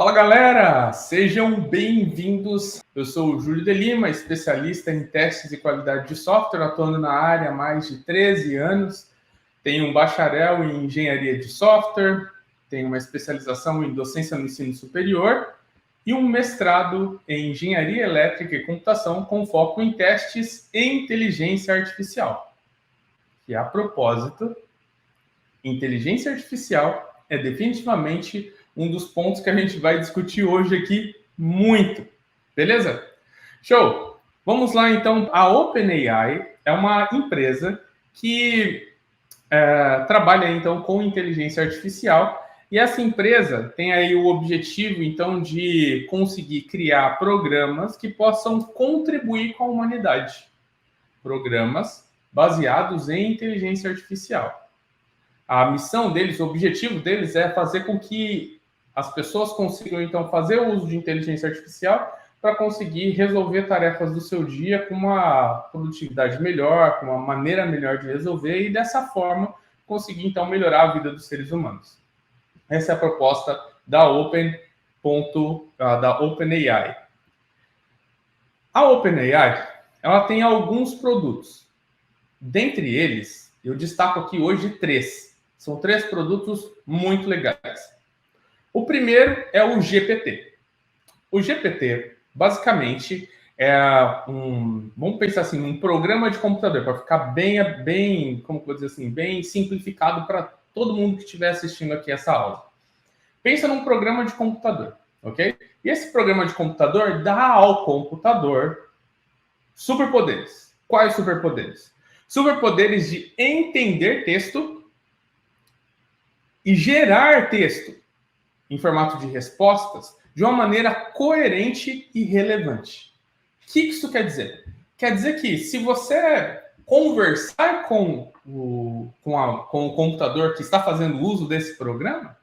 Fala galera, sejam bem-vindos. Eu sou o Júlio de Lima, especialista em testes e qualidade de software, atuando na área há mais de 13 anos. Tenho um bacharel em engenharia de software, tenho uma especialização em docência no ensino superior e um mestrado em engenharia elétrica e computação com foco em testes em inteligência artificial. E a propósito, inteligência artificial é definitivamente um dos pontos que a gente vai discutir hoje aqui muito. Beleza? Show! Vamos lá, então. A OpenAI é uma empresa que trabalha, então, com inteligência artificial. E essa empresa tem aí o objetivo, então, de conseguir criar programas que possam contribuir com a humanidade. Programas baseados em inteligência artificial. A missão deles, o objetivo deles é fazer com que as pessoas consigam, então, fazer o uso de inteligência artificial para conseguir resolver tarefas do seu dia com uma produtividade melhor, com uma maneira melhor de resolver e, dessa forma, conseguir, então, melhorar a vida dos seres humanos. Essa é a proposta da OpenAI. A OpenAI, ela tem alguns produtos. Dentre eles, eu destaco aqui hoje 3. São 3 produtos muito legais. O primeiro é o GPT. O GPT, basicamente, vamos pensar assim, um programa de computador, para ficar bem, como vou dizer assim, bem simplificado para todo mundo que estiver assistindo aqui essa aula. Pensa num programa de computador, ok? E esse programa de computador dá ao computador superpoderes. Quais superpoderes? Superpoderes de entender texto e gerar texto em formato de respostas de uma maneira coerente e relevante. O que isso quer dizer? Quer dizer que se você conversar com o computador que está fazendo uso desse programa,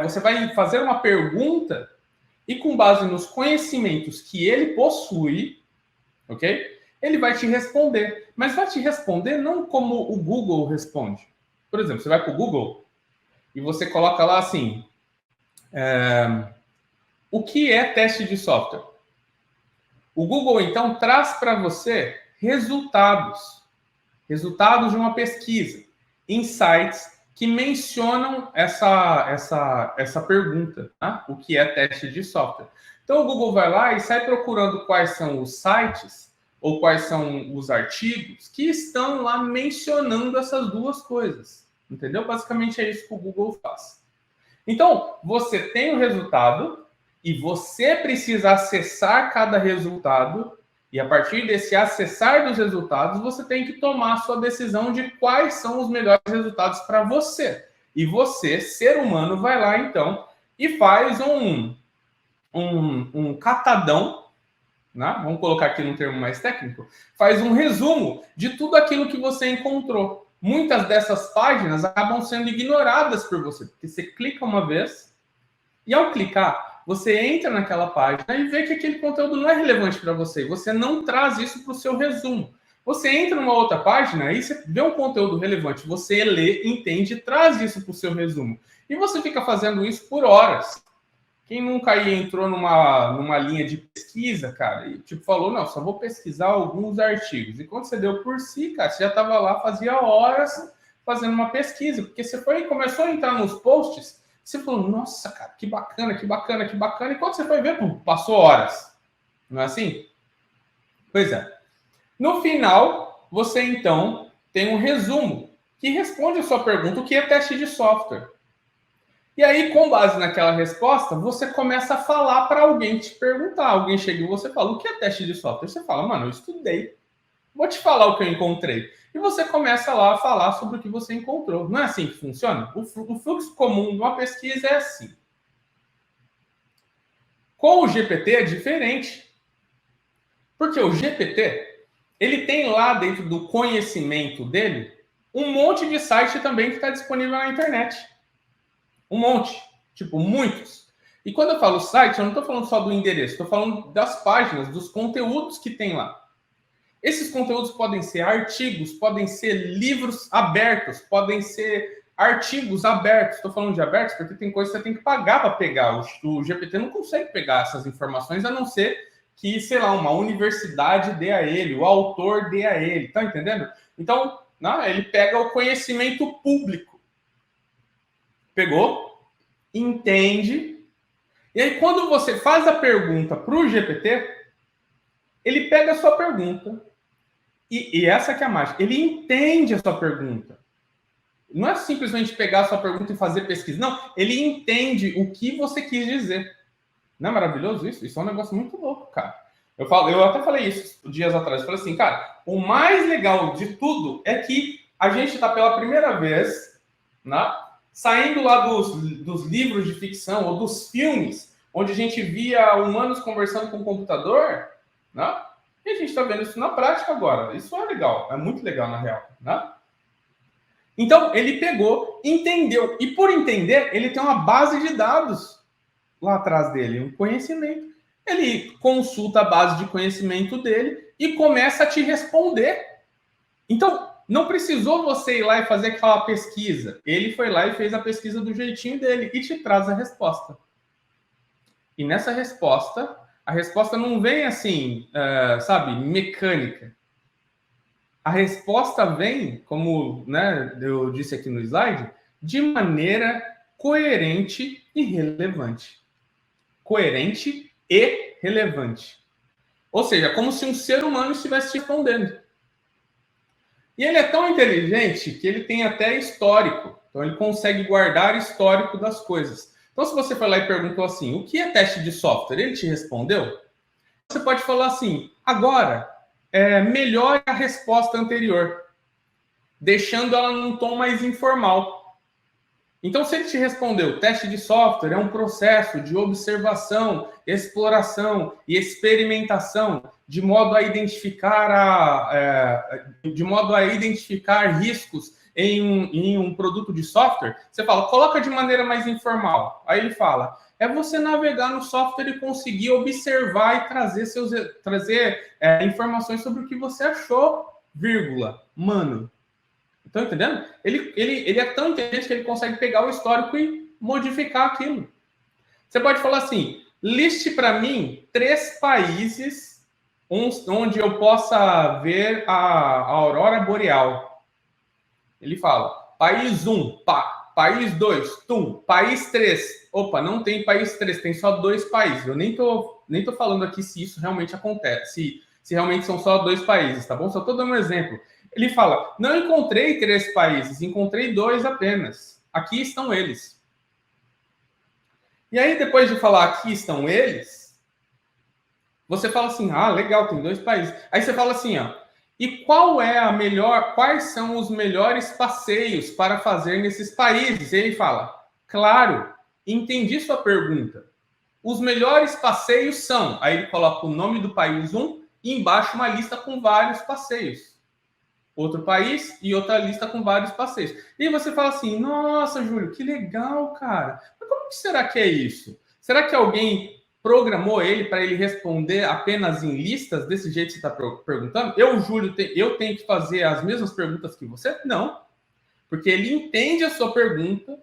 você vai fazer uma pergunta e, com base nos conhecimentos que ele possui, ok? Ele vai te responder. Mas vai te responder não como o Google responde. Por exemplo, você vai para o Google e você coloca lá assim, o que é teste de software? O Google, então, traz para você resultados de uma pesquisa, insights que mencionam essa pergunta, tá? O que é teste de software? Então, o Google vai lá e sai procurando quais são os sites ou quais são os artigos que estão lá mencionando essas duas coisas. Entendeu? Basicamente é isso que o Google faz. Então, você tem o resultado e você precisa acessar cada resultado e, a partir desse acessar dos resultados, você tem que tomar a sua decisão de quais são os melhores resultados para você. E você, ser humano, vai lá, então, e faz um catadão, né? Vamos colocar aqui num termo mais técnico, faz um resumo de tudo aquilo que você encontrou. Muitas dessas páginas acabam sendo ignoradas por você, porque você clica uma vez e, ao clicar, você entra naquela página e vê que aquele conteúdo não é relevante para você. Você não traz isso para o seu resumo. Você entra numa outra página e você vê um conteúdo relevante. Você lê, entende e traz isso para o seu resumo. E você fica fazendo isso por horas. Quem nunca aí entrou numa linha de pesquisa, cara, e tipo falou, não, só vou pesquisar alguns artigos. E quando você deu por si, cara, você já estava lá, fazia horas fazendo uma pesquisa. Porque você começou a entrar nos posts, você falou, nossa, cara, que bacana, que bacana, que bacana. E quando você foi ver, passou horas. Não é assim? Pois é. No final, você então tem um resumo que responde a sua pergunta, o que é teste de software. E aí, com base naquela resposta, você começa a falar para alguém te perguntar. Alguém chega e você fala, o que é teste de software? Você fala, mano, eu estudei. Vou te falar o que eu encontrei. E você começa lá a falar sobre o que você encontrou. Não é assim que funciona? O fluxo comum de uma pesquisa é assim. Com o GPT é diferente. Porque o GPT, ele tem lá dentro do conhecimento dele um monte de site também que está disponível na internet. Um monte. Tipo, muitos. E quando eu falo site, eu não estou falando só do endereço. Estou falando das páginas, dos conteúdos que tem lá. Esses conteúdos podem ser artigos, podem ser livros abertos, podem ser artigos abertos. Estou falando de abertos porque tem coisa que você tem que pagar para pegar. O GPT não consegue pegar essas informações, a não ser que, sei lá, uma universidade dê a ele, o autor dê a ele. Tá entendendo? Então, ele pega o conhecimento público. Pegou, entende, e aí quando você faz a pergunta para o GPT, ele pega a sua pergunta, e essa que é a mágica, ele entende a sua pergunta. Não é simplesmente pegar a sua pergunta e fazer pesquisa, não, ele entende o que você quis dizer. Não é maravilhoso isso? Isso é um negócio muito louco, cara. Eu até falei isso dias atrás, eu falei assim, cara, o mais legal de tudo é que a gente está pela primeira vez, né, saindo lá dos livros de ficção ou dos filmes, onde a gente via humanos conversando com o computador, né? E a gente está vendo isso na prática agora. Isso é legal, é muito legal na real, né? Então, ele pegou, entendeu, e por entender, ele tem uma base de dados lá atrás dele, um conhecimento. Ele consulta a base de conhecimento dele e começa a te responder. Então, não precisou você ir lá e fazer aquela pesquisa. Ele foi lá e fez a pesquisa do jeitinho dele e te traz a resposta. E nessa resposta, a resposta não vem assim, sabe, mecânica. A resposta vem, como, né, eu disse aqui no slide, de maneira coerente e relevante. Coerente e relevante. Ou seja, como se um ser humano estivesse te respondendo. E ele é tão inteligente que ele tem até histórico. Então, ele consegue guardar histórico das coisas. Então, se você foi lá e perguntou assim, o que é teste de software? Ele te respondeu? Você pode falar assim, agora, melhore a resposta anterior, deixando ela num tom mais informal. Então, se ele te respondeu, teste de software é um processo de observação, exploração e experimentação de modo a identificar riscos em um produto de software, você fala, coloca de maneira mais informal. Aí ele fala, é você navegar no software e conseguir observar e trazer informações sobre o que você achou, vírgula, mano. Estão entendendo? Ele é tão inteligente que ele consegue pegar o histórico e modificar aquilo. Você pode falar assim, liste para mim 3 países onde eu possa ver a aurora boreal. Ele fala, país 1, pá. País 2, tum. País 3, opa, não tem país 3, tem só 2 países. Eu nem tô falando aqui se isso realmente acontece, se realmente são só 2 países, tá bom? Só estou dando um exemplo. Ele fala, não encontrei 3 países, encontrei 2 apenas. Aqui estão eles. E aí, depois de falar aqui estão eles, você fala assim, legal, tem 2 países. Aí você fala assim, e quais são os melhores passeios para fazer nesses países? E ele fala, claro, entendi sua pergunta. Os melhores passeios são, aí ele coloca o nome do país 1 e embaixo uma lista com vários passeios. Outro país e outra lista com vários passeios. E você fala assim, nossa, Júlio, que legal, cara. Mas como que será que é isso? Será que alguém programou ele para ele responder apenas em listas desse jeito que você está perguntando? Eu, Júlio, eu tenho que fazer as mesmas perguntas que você? Não. Porque ele entende a sua pergunta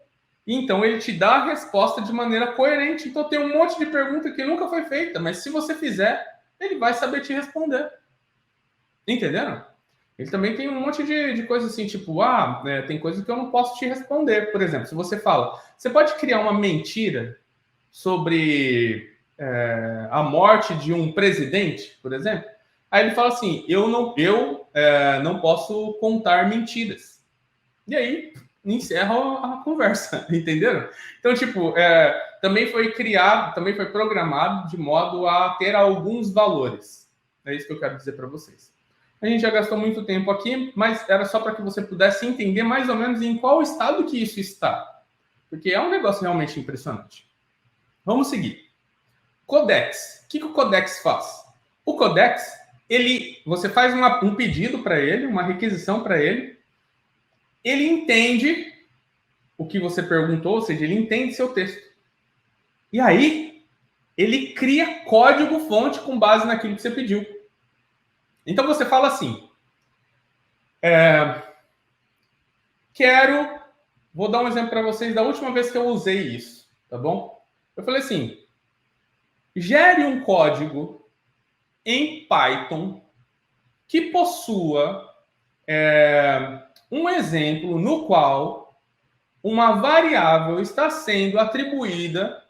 e então ele te dá a resposta de maneira coerente. Então tem um monte de pergunta que nunca foi feita, mas se você fizer, ele vai saber te responder. Entenderam? Ele também tem um monte de coisas assim, tipo, tem coisas que eu não posso te responder. Por exemplo, se você fala, você pode criar uma mentira sobre a morte de um presidente, por exemplo? Aí ele fala assim, eu não posso contar mentiras. E aí, encerra a conversa, entenderam? Então, tipo, também foi programado de modo a ter alguns valores. É isso que eu quero dizer para vocês. A gente já gastou muito tempo aqui, mas era só para que você pudesse entender mais ou menos em qual estado que isso está. Porque é um negócio realmente impressionante. Vamos seguir. Codex. O que o Codex faz? O Codex, você faz um pedido para ele, uma requisição para ele, ele entende o que você perguntou, ou seja, ele entende seu texto. E aí, ele cria código-fonte com base naquilo que você pediu. Então você fala assim, quero Vou dar um exemplo para vocês da última vez que eu usei isso, tá bom? Eu falei assim, gere um código em Python que possua um exemplo no qual uma variável está sendo atribuída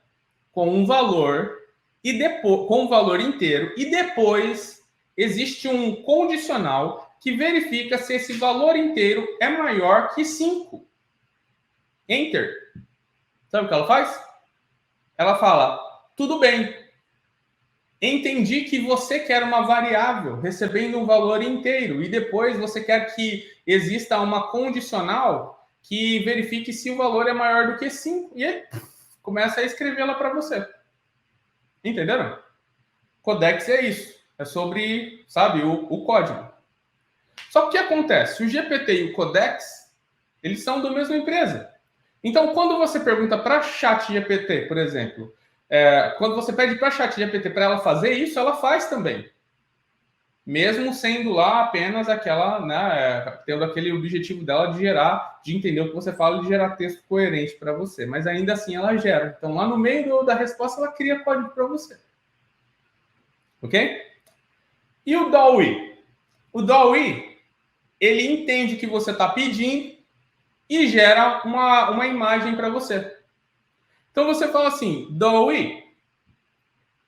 com um valor e depois com um valor inteiro e depois existe um condicional que verifica se esse valor inteiro é maior que 5. Enter. Sabe o que ela faz? Ela fala: tudo bem. Entendi que você quer uma variável recebendo um valor inteiro e depois você quer que exista uma condicional que verifique se o valor é maior do que 5. E aí começa a escrevê-la para você. Entenderam? Codex é isso. É sobre, sabe, o código. Só que o que acontece? O GPT e o Codex, eles são da mesma empresa. Então, quando você pergunta para a ChatGPT, por exemplo, quando você pede para a ChatGPT para ela fazer isso, ela faz também. Mesmo sendo lá apenas aquela, né, tendo aquele objetivo dela de gerar, de entender o que você fala e de gerar texto coerente para você. Mas ainda assim ela gera. Então, lá no meio da resposta, ela cria código para você. Ok? E o DALL-E? O DALL-E, ele entende o que você está pedindo e gera uma imagem para você. Então você fala assim, DALL-E,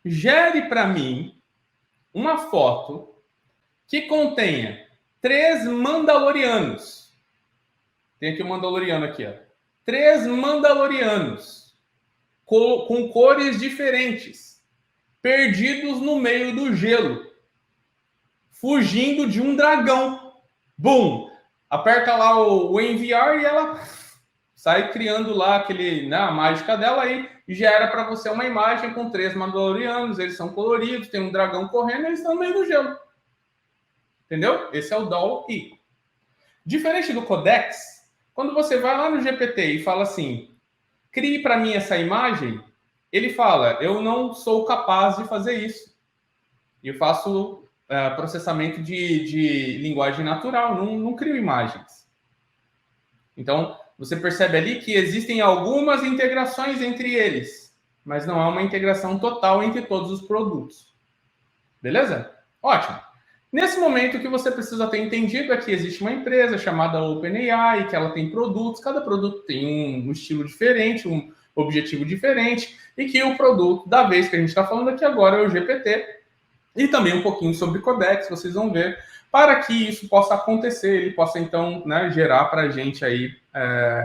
gere para mim uma foto que contenha 3 Mandalorianos. Tem aqui o Mandaloriano aqui, ó. 3 Mandalorianos com cores diferentes, perdidos no meio do gelo, fugindo de um dragão. Bum! Aperta lá o enviar e ela sai criando lá aquele, né, a mágica dela aí e gera para você uma imagem com 3 Mandalorianos, eles são coloridos, tem um dragão correndo e eles estão no meio do gelo. Entendeu? Esse é o DALL-E. Diferente do Codex, quando você vai lá no GPT e fala assim, crie para mim essa imagem, ele fala, eu não sou capaz de fazer isso. Eu faço processamento de linguagem natural, não crio imagens. Então, você percebe ali que existem algumas integrações entre eles, mas não há uma integração total entre todos os produtos. Beleza? Ótimo. Nesse momento, o que você precisa ter entendido é que existe uma empresa chamada OpenAI, que ela tem produtos, cada produto tem um estilo diferente, um objetivo diferente, e que o produto da vez que a gente está falando aqui agora é o GPT, e também um pouquinho sobre Codex, vocês vão ver, para que isso possa acontecer, ele possa então, né, gerar para a gente aí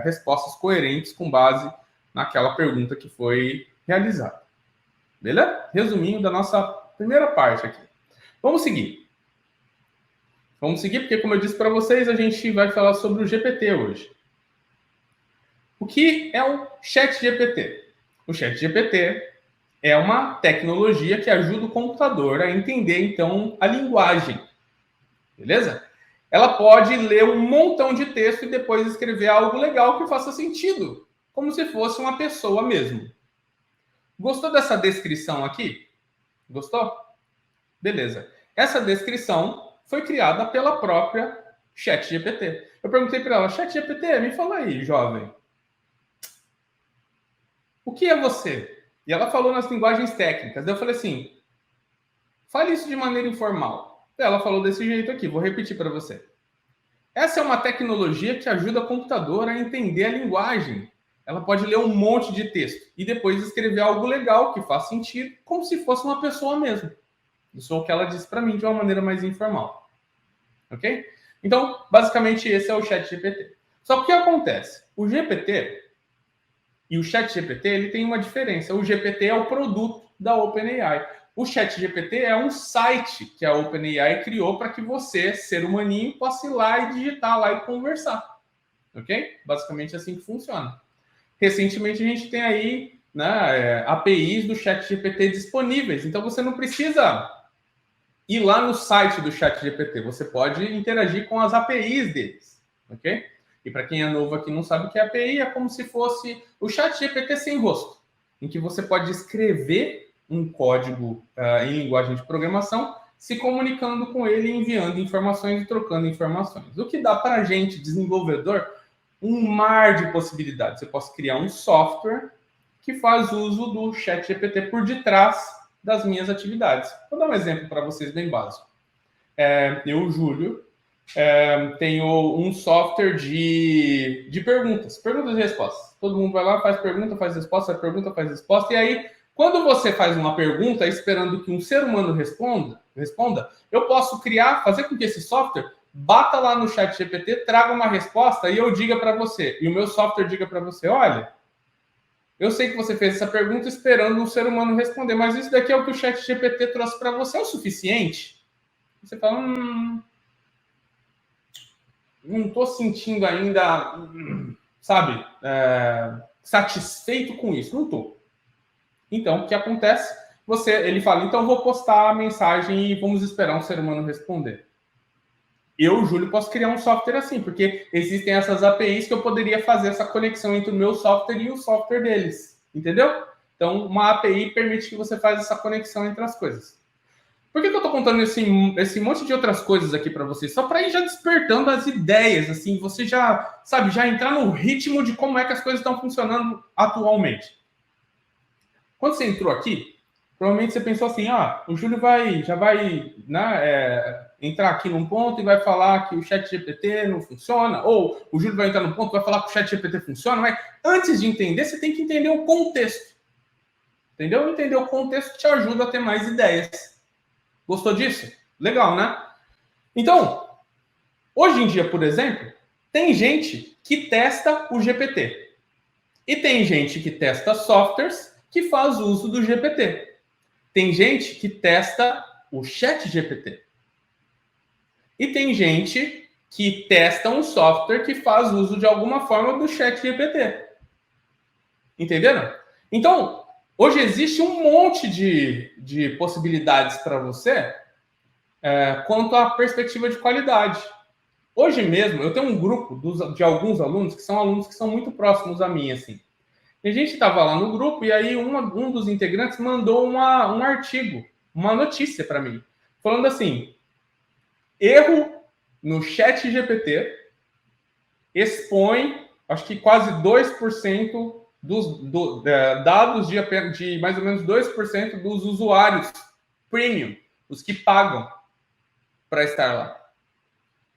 respostas coerentes com base naquela pergunta que foi realizada. Beleza? Resuminho da nossa primeira parte aqui. Vamos seguir. Vamos seguir, porque como eu disse para vocês, a gente vai falar sobre o GPT hoje. O que é o ChatGPT? O ChatGPT é uma tecnologia que ajuda o computador a entender, então, a linguagem. Beleza? Ela pode ler um montão de texto e depois escrever algo legal que faça sentido, como se fosse uma pessoa mesmo. Gostou dessa descrição aqui? Gostou? Beleza. Essa descrição foi criada pela própria ChatGPT. Eu perguntei para ela, ChatGPT, me fala aí, jovem. O que é você? E ela falou nas linguagens técnicas. Daí eu falei assim, fale isso de maneira informal. Ela falou desse jeito aqui, vou repetir para você. Essa é uma tecnologia que ajuda o computador a entender a linguagem. Ela pode ler um monte de texto e depois escrever algo legal que faz sentido, como se fosse uma pessoa mesmo. Isso é o que ela disse para mim de uma maneira mais informal. Ok? Então, basicamente, esse é o ChatGPT. Só que o que acontece? O GPT e o ChatGPT, ele tem uma diferença. O GPT é o produto da OpenAI. O ChatGPT é um site que a OpenAI criou para que você, ser humaninho, possa ir lá e digitar lá e conversar. Ok? Basicamente assim que funciona. Recentemente a gente tem aí, né, APIs do ChatGPT disponíveis. Então você não precisa ir lá no site do ChatGPT. Você pode interagir com as APIs deles. Ok? E para quem é novo aqui e não sabe o que é API, é como se fosse o ChatGPT sem rosto, em que você pode escrever um código em linguagem de programação, se comunicando com ele, enviando informações e trocando informações. O que dá para a gente, desenvolvedor, um mar de possibilidades. Eu posso criar um software que faz uso do ChatGPT por detrás das minhas atividades. Vou dar um exemplo para vocês bem básico. Eu, Júlio, tenho um software de perguntas e respostas. Todo mundo vai lá, faz pergunta, faz resposta, faz pergunta, faz resposta. E aí, quando você faz uma pergunta esperando que um ser humano responda, eu posso fazer com que esse software bata lá no chat GPT, traga uma resposta e eu diga para você. E o meu software diga para você, olha, eu sei que você fez essa pergunta esperando um ser humano responder, mas isso daqui é o que o chat GPT trouxe para você, é o suficiente? Você fala, não estou sentindo ainda, sabe, satisfeito com isso. Não estou. Então, o que acontece? Ele fala, então vou postar a mensagem e vamos esperar um ser humano responder. Eu, Júlio, posso criar um software assim, porque existem essas APIs que eu poderia fazer essa conexão entre o meu software e o software deles. Entendeu? Então, uma API permite que você faça essa conexão entre as coisas. Por que eu estou contando esse monte de outras coisas aqui para vocês? Só para ir já despertando as ideias, assim, você já, sabe, já entrar no ritmo de como é que as coisas estão funcionando atualmente. Quando você entrou aqui, provavelmente você pensou assim, o Júlio já vai entrar aqui num ponto e vai falar que o ChatGPT não funciona, ou o Júlio vai entrar num ponto e vai falar que o ChatGPT funciona, mas antes de entender, você tem que entender o contexto. Entendeu? Entender o contexto te ajuda a ter mais ideias. Gostou disso? Legal, né? Então, hoje em dia, por exemplo, tem gente que testa o GPT. E tem gente que testa softwares que faz uso do GPT. Tem gente que testa o ChatGPT. E tem gente que testa um software que faz uso de alguma forma do ChatGPT. Entenderam? Então, hoje existe um monte de possibilidades para você quanto à perspectiva de qualidade. Hoje mesmo, eu tenho um grupo de alguns alunos que são muito próximos a mim, assim. E a gente estava lá no grupo e aí um dos integrantes mandou um artigo, uma notícia para mim, falando assim, erro no chat GPT expõe, acho que quase 2% dos dados de mais ou menos 2% dos usuários premium, os que pagam para estar lá.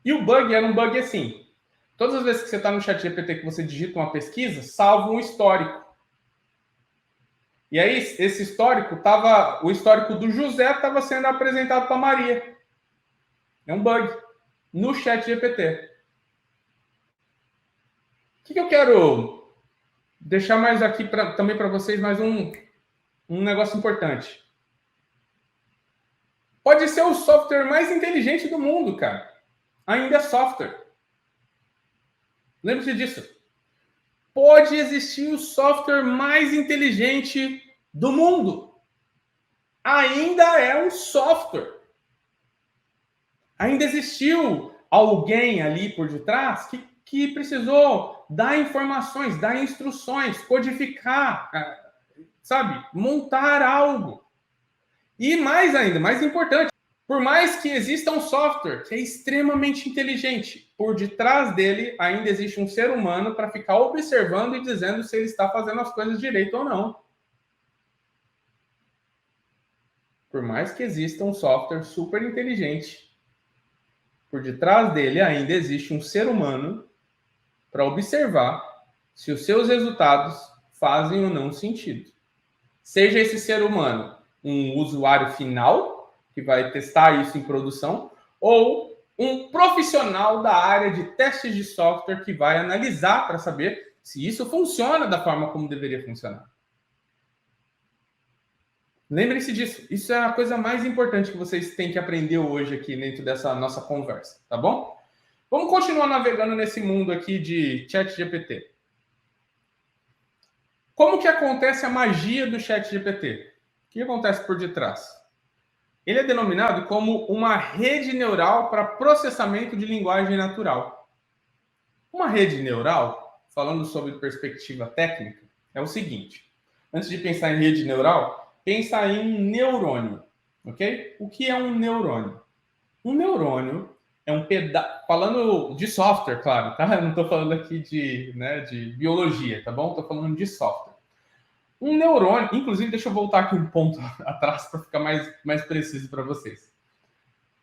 E o bug era um bug assim, todas as vezes que você está no chat GPT que você digita uma pesquisa, salva um histórico. E aí, esse histórico o histórico do José estava sendo apresentado para Maria. É um bug no chat GPT. O que eu quero deixar mais aqui também para vocês, mais um negócio importante. Pode ser o software mais inteligente do mundo, cara. Ainda é software. Lembre-se disso. Pode existir o software mais inteligente do mundo. Ainda é um software. Ainda existiu alguém ali por detrás que precisou dar informações, dar instruções, codificar, sabe? Montar algo. E mais ainda, mais importante, por mais que exista um software que é extremamente inteligente, por detrás dele ainda existe um ser humano para ficar observando e dizendo se ele está fazendo as coisas direito ou não. Por mais que exista um software super inteligente, por detrás dele ainda existe um ser humano para observar se os seus resultados fazem ou não sentido. Seja esse ser humano um usuário final, que vai testar isso em produção, ou um profissional da área de testes de software que vai analisar para saber se isso funciona da forma como deveria funcionar. Lembrem-se disso. Isso é a coisa mais importante que vocês têm que aprender hoje aqui dentro dessa nossa conversa, tá bom? Vamos continuar navegando nesse mundo aqui de ChatGPT. Como que acontece a magia do ChatGPT? O que acontece por detrás? Ele é denominado como uma rede neural para processamento de linguagem natural. Uma rede neural, falando sobre perspectiva técnica, é o seguinte. Antes de pensar em rede neural, pensa em um neurônio, ok? O que é um neurônio? Um neurônio é um pedaço. Falando de software, claro, tá? Eu não estou falando aqui de biologia, tá bom? Estou falando de software. Um neurônio, inclusive, deixa eu voltar aqui um ponto atrás para ficar mais preciso para vocês.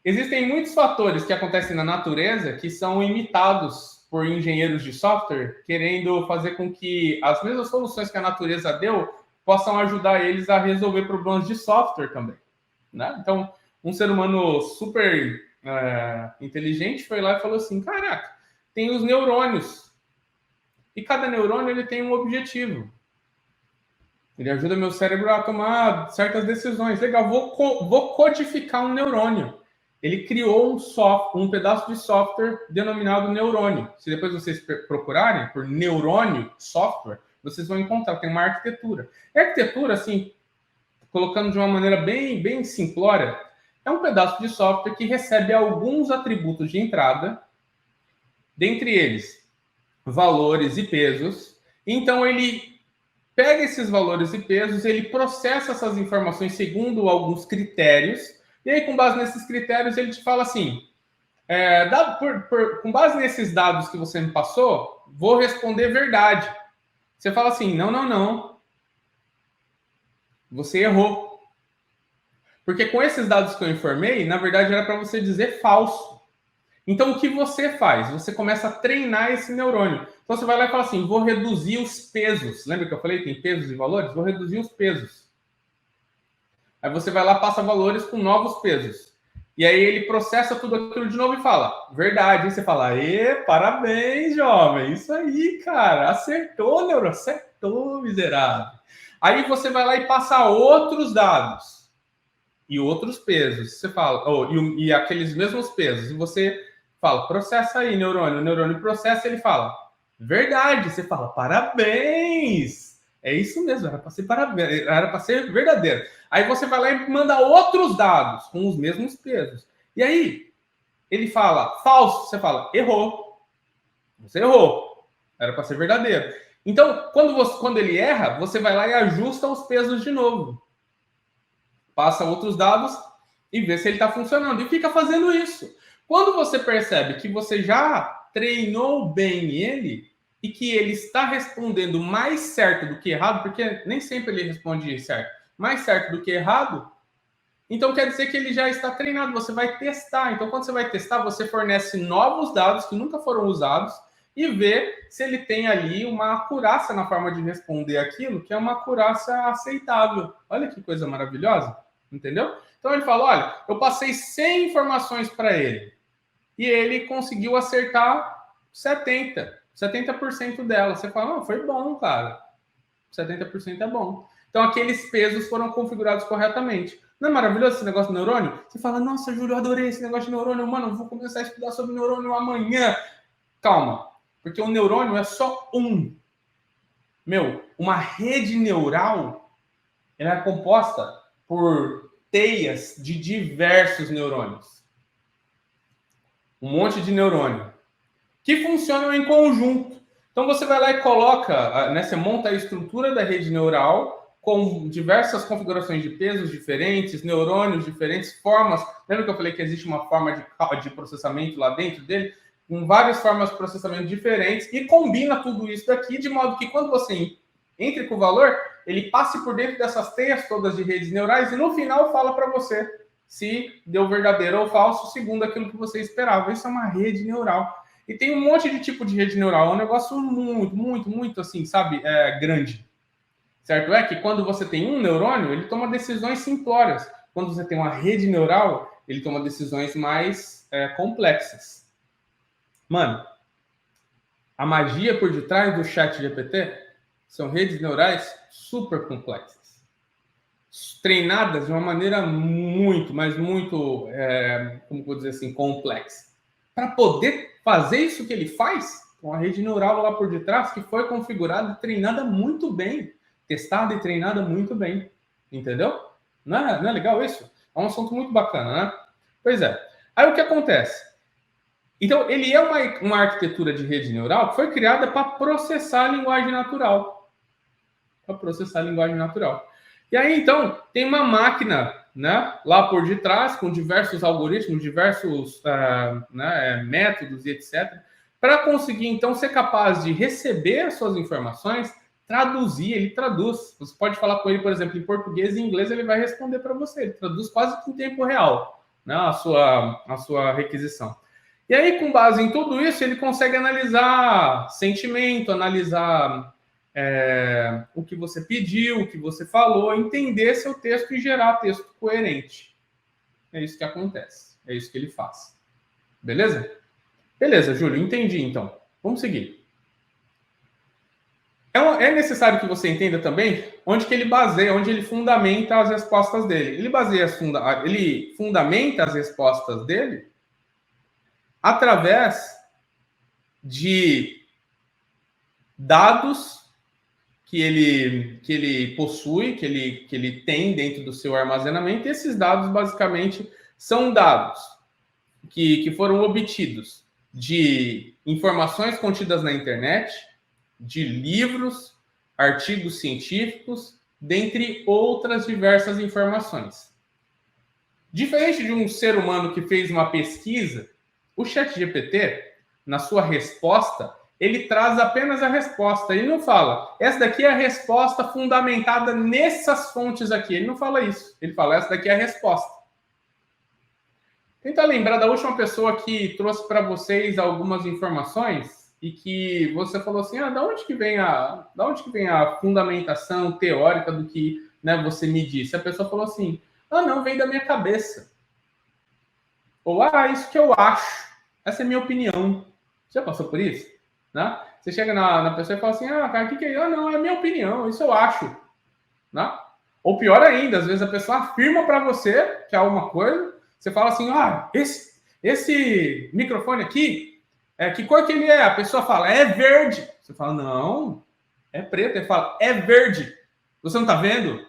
Existem muitos fatores que acontecem na natureza que são imitados por engenheiros de software, querendo fazer com que as mesmas soluções que a natureza deu possam ajudar eles a resolver problemas de software também, né? Então, um ser humano super inteligente foi lá e falou assim: caraca, tem os neurônios e cada neurônio ele tem um objetivo. Ele ajuda meu cérebro a tomar certas decisões. Legal, vou codificar um neurônio. Ele criou um pedaço de software denominado neurônio. Se depois vocês procurarem por neurônio software, vocês vão encontrar, tem uma arquitetura. A arquitetura, assim, colocando de uma maneira bem simplória, é um pedaço de software que recebe alguns atributos de entrada, dentre eles valores e pesos. Então ele pega esses valores e pesos, ele processa essas informações segundo alguns critérios, e aí, com base nesses critérios, ele te fala assim: com base nesses dados que você me passou, vou responder verdade. Você fala assim: não. Você errou. Porque com esses dados que eu informei, na verdade era para você dizer falso. Então, o que você faz? Você começa a treinar esse neurônio. Então, você vai lá e fala assim: vou reduzir os pesos. Lembra que eu falei que tem pesos e valores? Vou reduzir os pesos. Aí você vai lá, passa valores com novos pesos. E aí ele processa tudo aquilo de novo e fala: verdade. Aí você fala: parabéns, jovem. Isso aí, cara. Acertou, neurônio. Acertou, miserável. Aí você vai lá e passa outros dados. E outros pesos. Você fala, e aqueles mesmos pesos. E você fala: processa aí, neurônio. O neurônio processa, ele fala: verdade. Você fala: parabéns. É isso mesmo, era para ser parabéns, era para ser verdadeiro. Aí você vai lá e manda outros dados com os mesmos pesos. E aí ele fala falso, você fala: errou. Você errou. Era para ser verdadeiro. Então, quando ele erra, você vai lá e ajusta os pesos de novo. Passa outros dados e vê se ele está funcionando. E fica fazendo isso. Quando você percebe que você já treinou bem ele e que ele está respondendo mais certo do que errado, porque nem sempre ele responde certo, mais certo do que errado, então quer dizer que ele já está treinado. Você vai testar. Então, quando você vai testar, você fornece novos dados que nunca foram usados e vê se ele tem ali uma acurácia na forma de responder aquilo, que é uma acurácia aceitável. Olha que coisa maravilhosa. Entendeu? Então ele fala: olha, eu passei 100 informações para ele e ele conseguiu acertar 70% delas. Você fala: não, foi bom, cara. 70% é bom. Então aqueles pesos foram configurados corretamente. Não é maravilhoso esse negócio de neurônio? Você fala: nossa, Júlio, eu adorei esse negócio de neurônio, mano, eu vou começar a estudar sobre neurônio amanhã. Calma, porque o neurônio é só um. Uma rede neural, ela é composta por teias de diversos neurônios. Um monte de neurônio que funcionam em conjunto. Então você vai lá e coloca, né, você monta a estrutura da rede neural com diversas configurações de pesos diferentes, neurônios diferentes, formas. Lembra que eu falei que existe uma forma de processamento lá dentro dele? Com várias formas de processamento diferentes, e combina tudo isso daqui de modo que quando você entre com o valor, ele passe por dentro dessas teias todas de redes neurais e no final fala para você se deu verdadeiro ou falso segundo aquilo que você esperava. Isso é uma rede neural. E tem um monte de tipo de rede neural. É um negócio muito assim, sabe, grande. Certo? É que quando você tem um neurônio, ele toma decisões simplórias. Quando você tem uma rede neural, ele toma decisões mais complexas. Mano, a magia por detrás do ChatGPT são redes neurais super complexas, treinadas de uma maneira muito, mas muito, como vou dizer assim, complexa. Para poder fazer isso que ele faz, com a rede neural lá por detrás, que foi configurada e treinada muito bem, testada e treinada muito bem. Entendeu? Não é legal isso? É um assunto muito bacana, né? Pois é. Aí o que acontece? Então, ele é uma arquitetura de rede neural que foi criada para processar a linguagem natural. E aí, então, tem uma máquina né, lá por detrás, com diversos algoritmos, diversos métodos e etc., para conseguir, então, ser capaz de receber as suas informações, traduzir, ele traduz. Você pode falar com ele, por exemplo, em português e inglês, ele vai responder para você. Ele traduz quase que em tempo real, né, a sua requisição. E aí, com base em tudo isso, ele consegue analisar sentimento, analisar o que você pediu, o que você falou, entender seu texto e gerar texto coerente. É isso que acontece. É isso que ele faz. Beleza? Beleza, Júlio, entendi então. Vamos seguir. É necessário que você entenda também onde que ele baseia, onde ele fundamenta as respostas dele. Ele fundamenta as respostas dele através de dados que ele possui, que ele tem dentro do seu armazenamento. E esses dados, basicamente, são dados que foram obtidos de informações contidas na internet, de livros, artigos científicos, dentre outras diversas informações. Diferente de um ser humano que fez uma pesquisa, o ChatGPT, na sua resposta, ele traz apenas a resposta. Ele não fala, essa daqui é a resposta fundamentada nessas fontes aqui. Ele não fala isso. Ele fala, essa daqui é a resposta. Tenta lembrar da última pessoa que trouxe para vocês algumas informações e que você falou assim, da onde que vem a fundamentação teórica do que, né, você me disse? A pessoa falou assim, não, vem da minha cabeça. Ou, isso que eu acho. Essa é a minha opinião. Você já passou por isso? Né? Você chega na pessoa e fala assim, cara, o que é isso? Não, é a minha opinião, isso eu acho. Né? Ou pior ainda, às vezes a pessoa afirma para você que é alguma coisa, você fala assim, esse microfone aqui, que cor que ele é? A pessoa fala, é verde. Você fala, não, é preto. Ele fala, é verde. Você não tá vendo?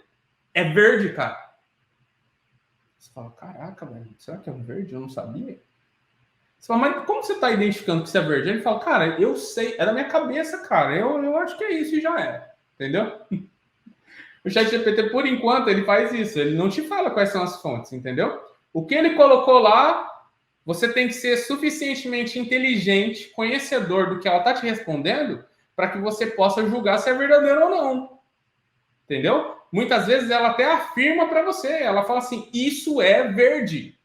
É verde, cara. Você fala, caraca, velho, será que é um verde? Eu não sabia. Você fala, mas como você tá identificando que isso é verde? Ele fala, cara, eu sei, é da minha cabeça, cara. Eu acho que é isso e já é. Entendeu? O ChatGPT, por enquanto, ele faz isso. Ele não te fala quais são as fontes, entendeu? O que ele colocou lá, você tem que ser suficientemente inteligente, conhecedor do que ela está te respondendo, para que você possa julgar se é verdadeiro ou não. Entendeu? Muitas vezes ela até afirma para você. Ela fala assim, isso é verde.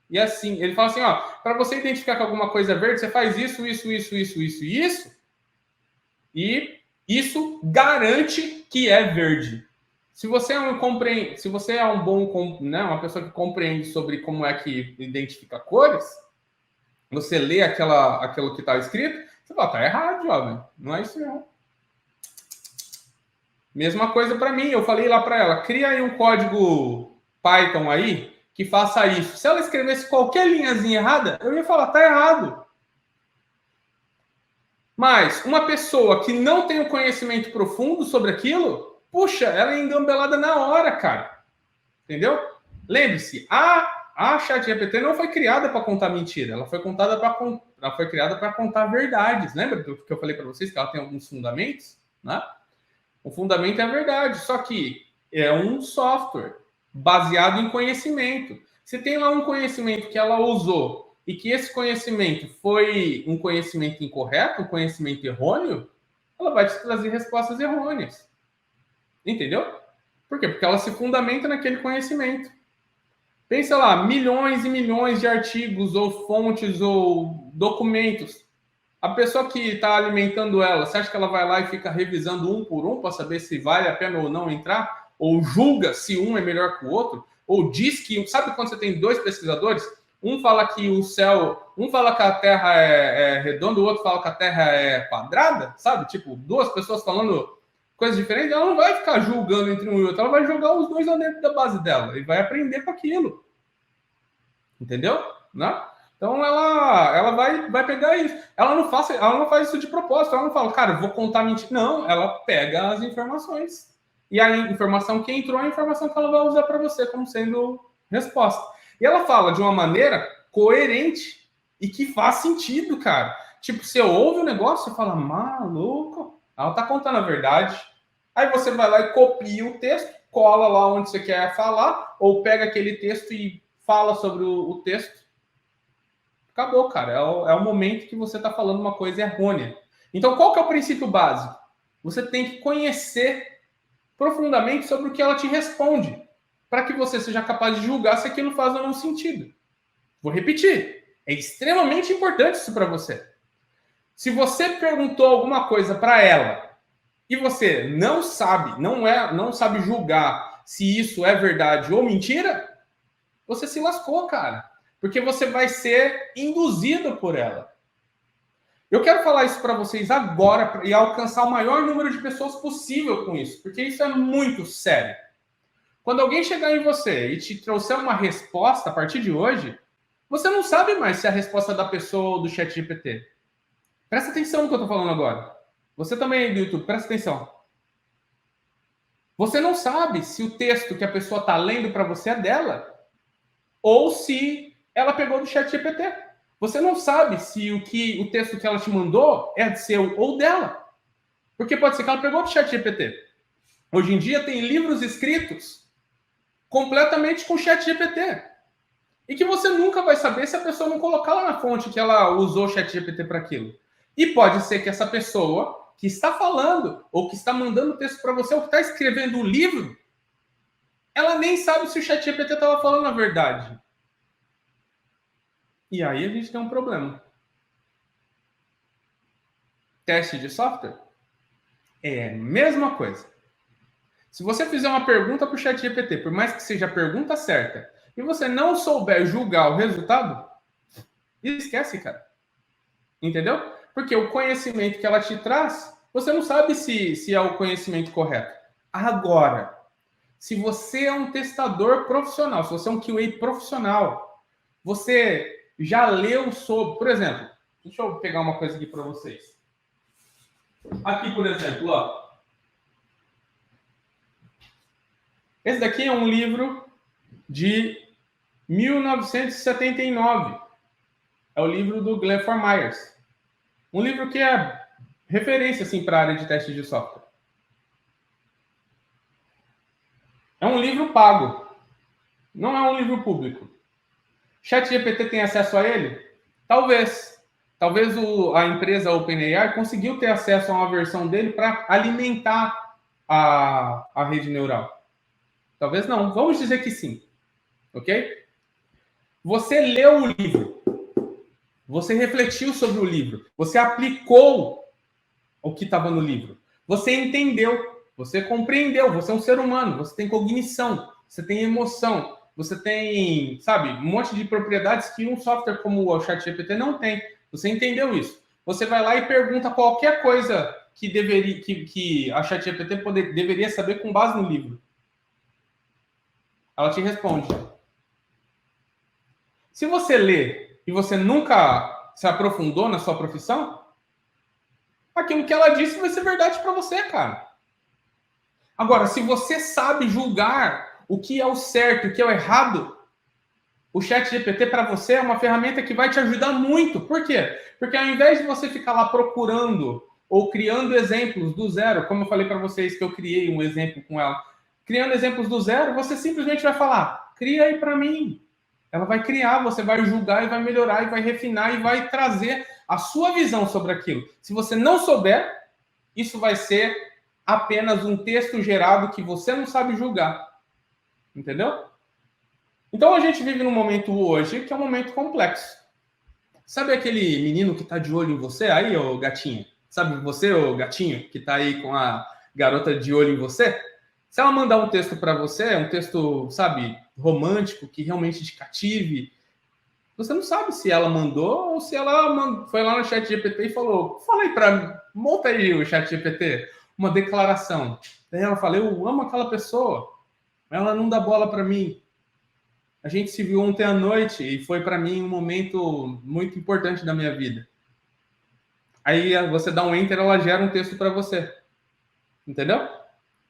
E assim, ele fala assim, para você identificar que alguma coisa é verde, você faz isso. E isso garante que é verde. Se você é uma pessoa que compreende sobre como é que identifica cores, você lê aquilo que está escrito, você fala, tá errado, jovem. Não é isso não. Mesma coisa para mim. Eu falei lá para ela, cria aí um código Python aí que faça isso. Se ela escrevesse qualquer linhazinha errada, eu ia falar, tá errado. Mas uma pessoa que não tem um conhecimento profundo sobre aquilo, puxa, ela é engambelada na hora, cara. Entendeu? Lembre-se, a ChatGPT não foi criada para contar mentira, ela foi criada para contar verdades. Lembra do que eu falei para vocês que ela tem alguns fundamentos, né? O fundamento é a verdade, só que é um software baseado em conhecimento. Se tem lá um conhecimento que ela usou e que esse conhecimento foi um conhecimento incorreto, um conhecimento errôneo, ela vai te trazer respostas errôneas. Entendeu? Por quê? Porque ela se fundamenta naquele conhecimento. Pensa lá, milhões e milhões de artigos ou fontes ou documentos. A pessoa que está alimentando ela, você acha que ela vai lá e fica revisando um por um para saber se vale a pena ou não entrar? Ou julga se um é melhor que o outro? Ou diz que... Sabe quando você tem dois pesquisadores? Um fala que a Terra é redonda, o outro fala que a Terra é quadrada? Sabe? Tipo, duas pessoas falando coisas diferentes, ela não vai ficar julgando entre um e outro, ela vai jogar os dois lá dentro da base dela e vai aprender com aquilo. Entendeu? Né? Então ela vai pegar isso. Ela não faz isso de propósito. Ela não fala, cara, eu vou contar mentira. Não, ela pega as informações. E a informação que entrou é a informação que ela vai usar para você como sendo resposta. E ela fala de uma maneira coerente e que faz sentido, cara. Tipo, você ouve o negócio e fala, maluco, ela tá contando a verdade. Aí você vai lá e copia o texto cola lá onde você quer falar, ou pega aquele texto e fala sobre o texto. Acabou, cara. É o momento que você está falando uma coisa errônea. Então, qual que é o princípio básico? Você tem que conhecer profundamente sobre o que ela te responde, para que você seja capaz de julgar se aquilo faz ou não sentido. Vou repetir. É extremamente importante isso para você. Se você perguntou alguma coisa para ela e você não sabe, não sabe julgar se isso é verdade ou mentira, você se lascou, cara. Porque você vai ser induzido por ela. Eu quero falar isso para vocês agora e alcançar o maior número de pessoas possível com isso, porque isso é muito sério. Quando alguém chegar em você e te trouxer uma resposta a partir de hoje, você não sabe mais se é a resposta da pessoa ou do chat GPT. Presta atenção no que eu estou falando agora. Você também aí do YouTube, presta atenção. Você não sabe se o texto que a pessoa está lendo para você é dela ou se ela pegou do chat GPT. Você não sabe se o texto que ela te mandou é seu ou dela. Porque pode ser que ela pegou do chat GPT. Hoje em dia tem livros escritos completamente com chat GPT. E que você nunca vai saber se a pessoa não colocar lá na fonte que ela usou o chat GPT para aquilo. E pode ser que essa pessoa que está falando ou que está mandando o texto para você ou que está escrevendo o livro, ela nem sabe se o chat GPT estava falando a verdade. E aí a gente tem um problema. Teste de software é a mesma coisa. Se você fizer uma pergunta para o chat GPT, por mais que seja a pergunta certa, e você não souber julgar o resultado, esquece, cara. Entendeu? Porque o conhecimento que ela te traz, você não sabe se é o conhecimento correto. Agora, se você é um testador profissional, se você é um QA profissional, você já leu sobre... Por exemplo, deixa eu pegar uma coisa aqui para vocês. Aqui, por exemplo, ó. Esse daqui é um livro de 1979. É o livro do Glenn Myers. Um livro que é referência assim, para a área de teste de software. É um livro pago. Não é um livro público. ChatGPT tem acesso a ele? Talvez. Talvez a empresa OpenAI conseguiu ter acesso a uma versão dele para alimentar a rede neural. Talvez não. Vamos dizer que sim. Ok? Você leu o livro. Você refletiu sobre o livro. Você aplicou o que estava no livro. Você entendeu. Você compreendeu. Você é um ser humano. Você tem cognição. Você tem emoção. Você tem, sabe, um monte de propriedades que um software como o ChatGPT não tem. Você entendeu isso. Você vai lá e pergunta qualquer coisa que a ChatGPT deveria saber com base no livro. Ela te responde. Se você lê e você nunca se aprofundou na sua profissão, aquilo que ela disse vai ser verdade para você, cara. Agora, se você sabe julgar o que é o certo e o que é o errado, o ChatGPT para você é uma ferramenta que vai te ajudar muito. Por quê? Porque ao invés de você ficar lá procurando ou criando exemplos do zero, como eu falei para vocês que eu criei um exemplo com ela, criando exemplos do zero, você simplesmente vai falar, cria aí para mim. Ela vai criar, você vai julgar e vai melhorar e vai refinar e vai trazer a sua visão sobre aquilo. Se você não souber, isso vai ser apenas um texto gerado que você não sabe julgar. Entendeu? Então a gente vive num momento hoje que é um momento complexo. Sabe aquele menino que tá de olho em você aí, ô gatinho? Sabe você, ô gatinho, que tá aí com a garota de olho em você? Se ela mandar um texto para você, um texto, sabe, romântico, que realmente te cative, você não sabe se ela mandou ou se ela foi lá no chat GPT e falou, monta aí o chat GPT, uma declaração. Daí ela fala, eu amo aquela pessoa, ela não dá bola para mim. A gente se viu ontem à noite e foi para mim um momento muito importante da minha vida. Aí você dá um enter, ela gera um texto para você. Entendeu?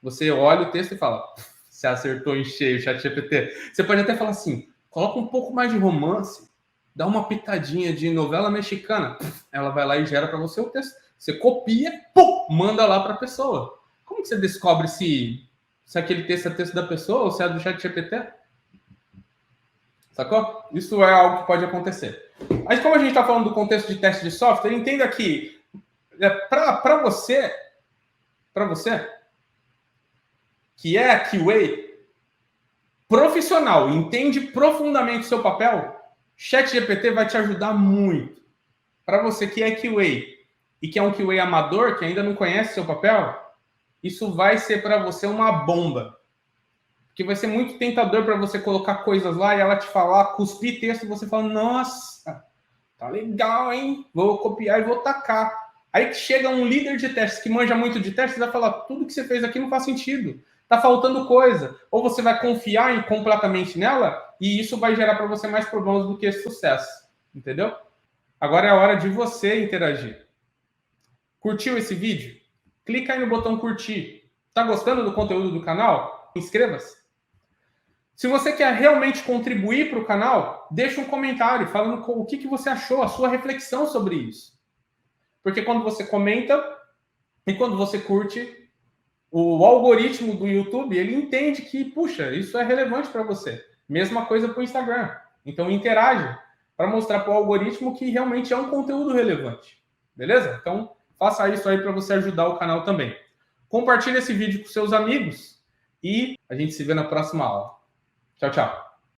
Você olha o texto e fala, você acertou em cheio, ChatGPT. Você pode até falar assim, coloca um pouco mais de romance, dá uma pitadinha de novela mexicana. Ela vai lá e gera para você o texto. Você copia, pum, manda lá para a pessoa. Como que você descobre se se aquele texto é texto da pessoa ou se é do ChatGPT. Sacou? Isso é algo que pode acontecer. Mas como a gente está falando do contexto de teste de software, entenda que para você que é QA profissional, entende profundamente o seu papel, ChatGPT vai te ajudar muito. Para você que é QA e que é um QA amador, que ainda não conhece seu papel, isso vai ser para você uma bomba. Porque vai ser muito tentador para você colocar coisas lá e ela te falar, cuspir texto, e você fala, nossa, tá legal, hein? Vou copiar e vou tacar. Aí que chega um líder de testes que manja muito de testes, vai falar, tudo que você fez aqui não faz sentido. Tá faltando coisa. Ou você vai confiar completamente nela e isso vai gerar para você mais problemas do que sucesso. Entendeu? Agora é a hora de você interagir. Curtiu esse vídeo? Clica aí no botão curtir. Tá gostando do conteúdo do canal? Inscreva-se. Se você quer realmente contribuir para o canal, deixa um comentário falando o que você achou, a sua reflexão sobre isso. Porque quando você comenta e quando você curte, o algoritmo do YouTube, ele entende que, puxa, isso é relevante para você. Mesma coisa para o Instagram. Então, interage para mostrar para o algoritmo que realmente é um conteúdo relevante. Beleza? Então, faça isso aí para você ajudar o canal também. Compartilhe esse vídeo com seus amigos e a gente se vê na próxima aula. Tchau, tchau.